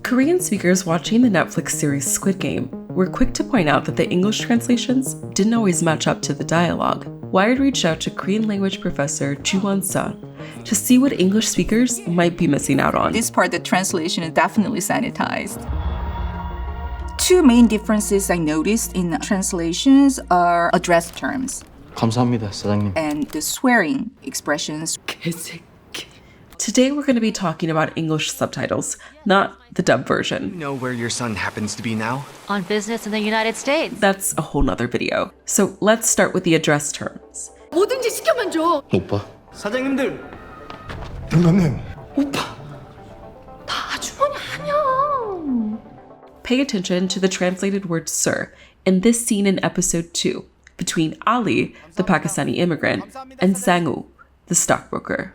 Korean speakers watching the Netflix series Squid Game were quick to point out that the English translations didn't always match up to the dialogue. Wired reached out to Korean language professor Joowon Suh to see what English speakers might be missing out on. This part, the translation is definitely sanitized. Two main differences I noticed in translations are address terms. 감사합니다, 사장님. And the swearing expressions. Today we're going to be talking about English subtitles, not the dub version. You know where your son happens to be now? On business in the United States. That's a whole nother video. So let's start with the address terms. 뭐든지 시켜면 줘. 오빠. 사장님들. 영감님. 오빠. 다 아주머니 아니야. Pay attention to the translated word sir in this scene in episode 2 between Ali, the Pakistani immigrant, and Sang-woo, the stockbroker.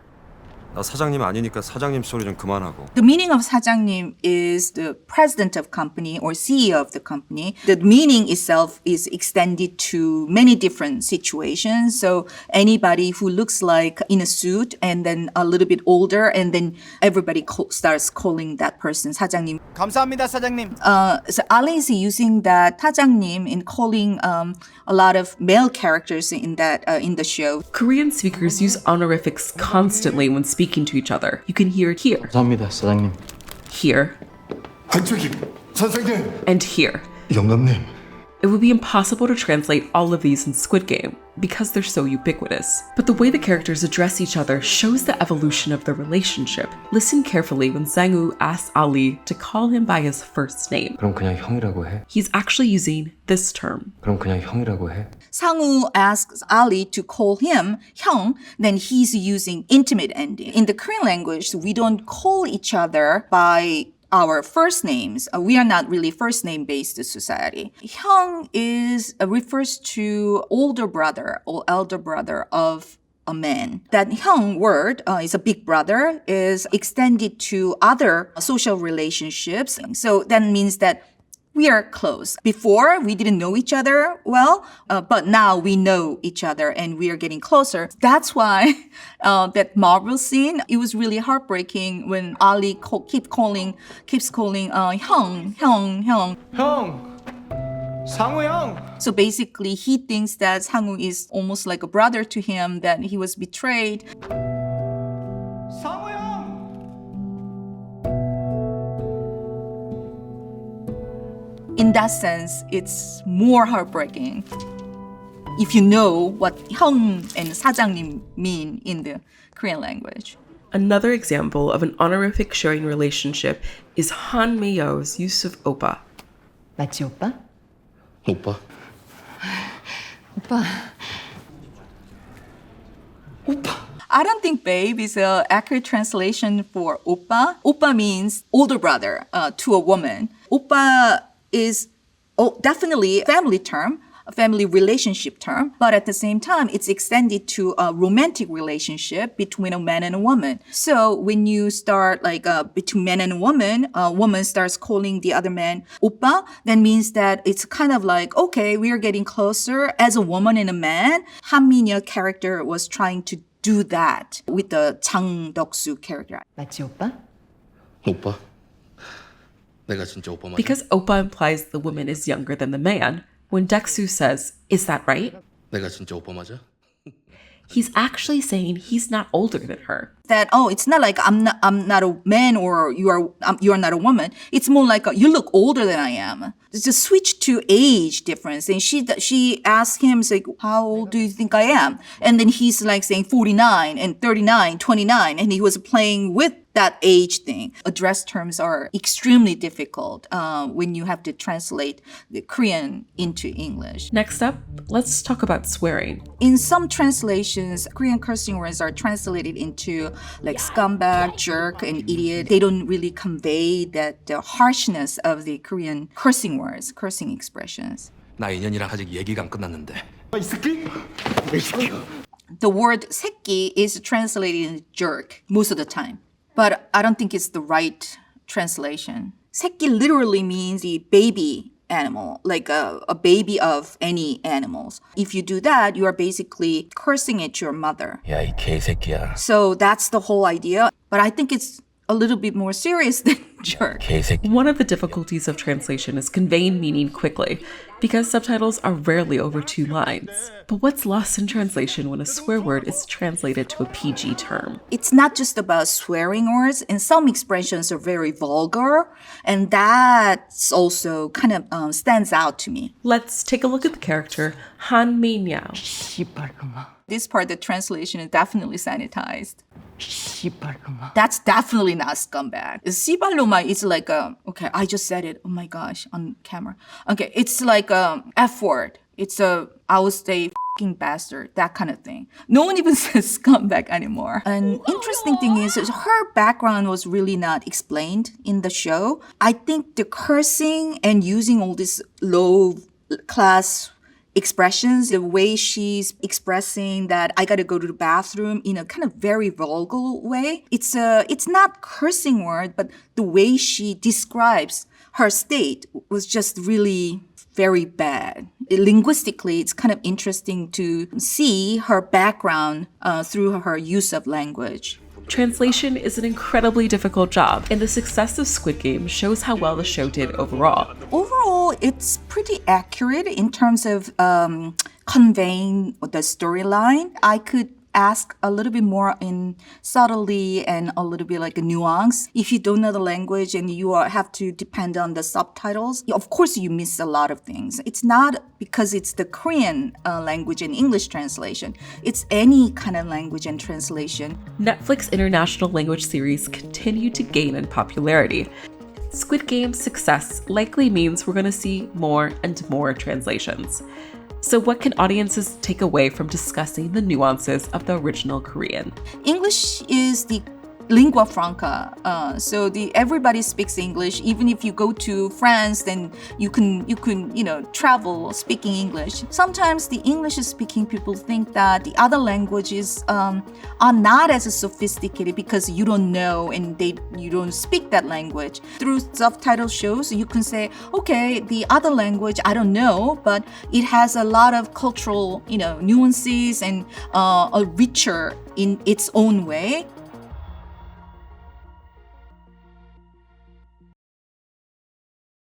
나 사장님 아니니까 사장님 소리 좀 그만하고. The meaning of 사장님 is the president of company or CEO of the company. The meaning itself is extended to many different situations. So anybody who looks like in a suit and then a little bit older and then everybody starts calling that person 사장님. 감사합니다, 사장님. So Ali is using that 사장님 in calling a lot of male characters in the show. Korean speakers use honorifics constantly when speaking to each other. You can hear it here, 감사합니다, 사장님. here, 한쪽이 선생님. and here. 영감님. It would be impossible to translate all of these in Squid Game because they're so ubiquitous. But the way the characters address each other shows the evolution of their relationship. Listen carefully when Sang-woo asks Ali to call him by his first name. 그럼 그냥 형이라고 해. He's actually using this term. 그럼 그냥 형이라고 해. Sang-woo asks Ali to call him 형, then he's using intimate ending. In the Korean language, we don't call each other by our first names. We are not really first name based society. 형 refers to older brother or elder brother of a man. That 형 word is a big brother, is extended to other social relationships. So that means that we are close. Before, we didn't know each other well, but now we know each other and we are getting closer. That's why that Marvel scene, it was really heartbreaking when Ali keeps calling 형. 형! 상우 형! So basically, he thinks that Sang-woo is almost like a brother to him, that he was betrayed. 상우 형! In that sense, it's more heartbreaking if you know what 형 and 사장님 mean in the Korean language. Another example of an honorific sharing relationship is Han Mei-yo's use of oppa. 맞지 오빠? 오빠. 오빠. I don't think babe is an accurate translation for oppa. Oppa means older brother to a woman. Oppa is definitely a family term, a family relationship term, but at the same time, it's extended to a romantic relationship between a man and a woman. So when you start between man and a woman starts calling the other man oppa, that means that it's kind of like, okay, we are getting closer as a woman and a man. Han Min-yeol character was trying to do that with the Chang Dok-soo character. 맞지 오빠? 오빠. 내가 진짜 오빠 맞아? Because oppa implies the woman is younger than the man, when Dek-soo says, "Is that right?" 내가 진짜 오빠 맞아? he's actually saying he's not older than her. That, it's not like I'm not a man or you are not a woman. It's more like you look older than I am. It's a switch to age difference. And she asked him, like, how old do you think I am? And then he's like saying 49 and 39, 29. And he was playing with that age thing. Address terms are extremely difficult when you have to translate the Korean into English. Next up, let's talk about swearing. In some translations, Korean cursing words are translated into like scumbag, jerk, and idiot. They don't really convey the harshness of the Korean cursing words, cursing expressions. 나 인연이랑 아직 얘기가 안 끝났는데. 이 새끼! 이 새끼! The word 새끼 is translated as jerk most of the time. But I don't think it's the right translation. 새끼 literally means the baby animal, like a baby of any animals. If you do that, you are basically cursing at your mother. 야, 이 개새끼야. So that's the whole idea. But I think it's a little bit more serious than jerk. One of the difficulties of translation is conveying meaning quickly, because subtitles are rarely over 2 lines. But what's lost in translation when a swear word is translated to a PG term? It's not just about swearing words, and some expressions are very vulgar, and that's also kind of stands out to me. Let's take a look at the character Han Mi Niao. This part, the translation is definitely sanitized. That's definitely not scumbag. Sibaloma is like okay, I just said it. Oh my gosh, on camera. Okay, it's like a F word. It's I would say fucking bastard, that kind of thing. No one even says scumbag anymore. An interesting thing is her background was really not explained in the show. I think the cursing and using all these low class expressions, the way she's expressing that I gotta go to the bathroom in a kind of very vulgar way. It's not cursing word, but the way she describes her state was just really very bad. Linguistically, it's kind of interesting to see her background through her use of language. Translation is an incredibly difficult job, and the success of Squid Game shows how well the show did overall. Overall, it's pretty accurate in terms of conveying the storyline. I could ask a little bit more in subtlety and a little bit like a nuance. If you don't know the language and you have to depend on the subtitles, of course you miss a lot of things. It's not because it's the Korean language and English translation. It's any kind of language and translation. Netflix international language series continue to gain in popularity. Squid Game's success likely means we're going to see more and more translations. So what can audiences take away from discussing the nuances of the original Korean? English is the lingua franca. So everybody speaks English. Even if you go to France, then you can travel speaking English. Sometimes the English-speaking people think that the other languages are not as sophisticated because you don't know and you don't speak that language. Through subtitle shows, you can say, okay, the other language I don't know, but it has a lot of cultural nuances and a richer in its own way.